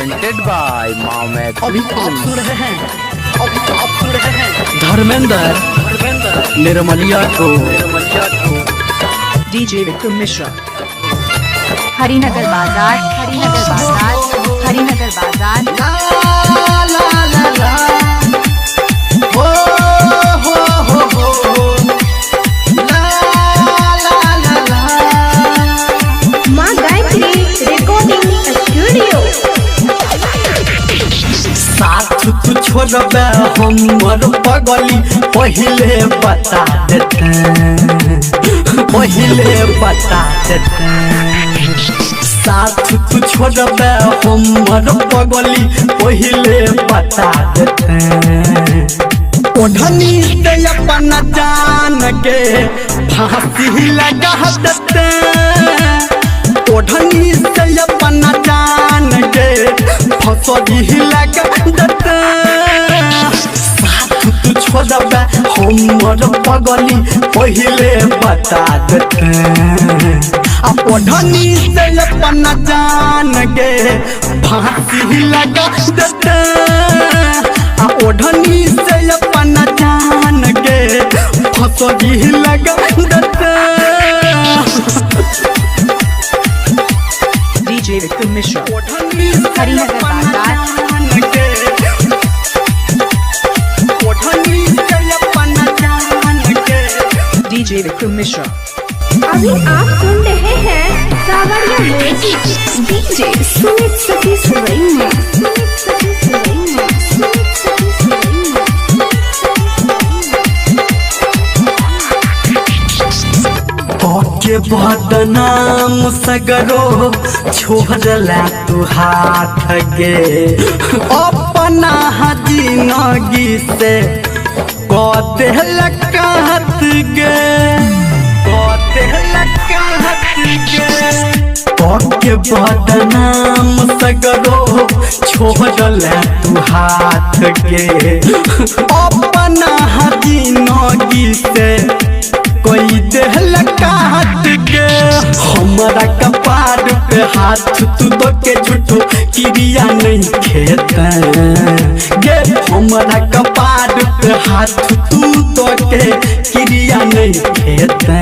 presented by Mohammed. अभी आप सुन रहे हैं धर्मेंद्र निर्मलिया को DJ Vikram Mishra. हरिनगर बाजार हरिनगर बाजार हरिनगर बाजार माँ गायत्री रिकॉर्डिंग स्टूडियो। साथ तू छोड़बे हमर पगली पहले बता देते साथ तू छोड़बे हमर पगली पहले बता देते ओढ़नी से अपना जान के फांसी लगा देते ओढ़नी से अपना जान के फांसी लगा देते साथ तू छोड़बे हमर पगली पहले बता देते ओढ़नी से अपना जान के फांसी लगा देते ओढ़नी से अपना जान के फांसी लगा देते DJ Vikram Mishra. हरिनगर बाजार ओढ़नी से अपना जान के DJ Vikram Mishra. अभी आप सुन रहे हैं सावरिया म्यूजिक डीजे सुमित सतीश रैना के बदनाम सगरो छोड़ला तू हाथ गे अपना जिंदगी से कहते लकात गे के बदनाम सगरो छोड़ला तू हाथ गे अपना जिंदगी से कोई देहला काट के हमारा कपार पे हाथ तू तो के झूठो क्रिया नहीं खेता गे हमारा कपार पे हाथ तू तो के क्रिया नहीं खेता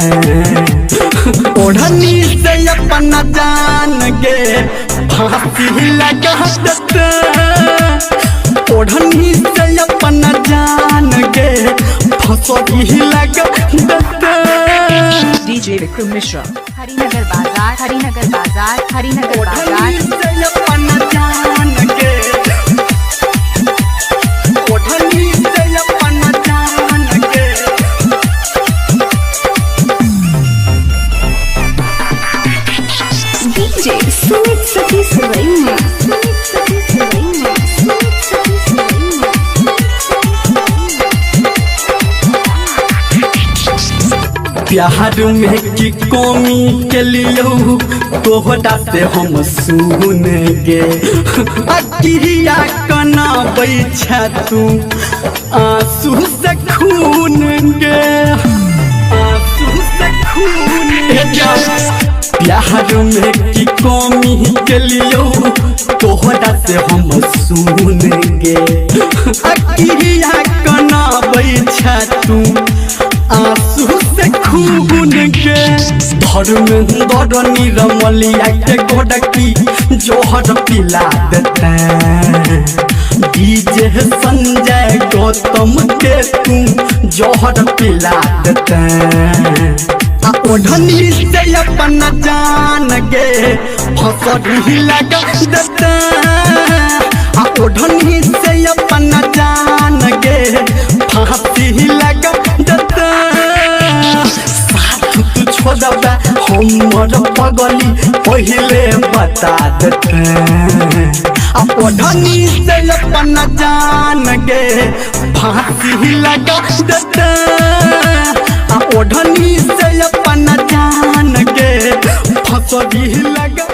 ओढ़नी से अपना जान गे फांसी लगा देते ओढ़नी से अपना जान गे फांसी लगा देते DJ Vikram Mishra. हरिनगर बाजार हरिनगर बाजार हरिनगर ओढ़नी बाजार से अपना जान के ओढ़नी से अपना जान के डीजे सुमित सतीश रैना प्यार में की कमी के लिए तोहरा से हम सुनेंगे अकिरिया कना बैठा तू आंसू से खून गे प्यार में की कमी के लिए तोहरा से हम सुनेंगे अकिरिया कना बैठा तू आंसू से खून के धर्मेंद्र निर्मलिया के गोडकी जोहर पिला देते डीजे संजय गौतम के तू जोहर पिला देते ओढ़नी से अपना जान गे फांसी लगा देते ओढ़नी से अपना जान गे फांसी लगा देते साथ तू छोड़बे हमर पगली पहले बता देते ओढ़नी से अपना जान गे फांसी लगा देते ओढ़नी से अपना जान गे फांसी लगा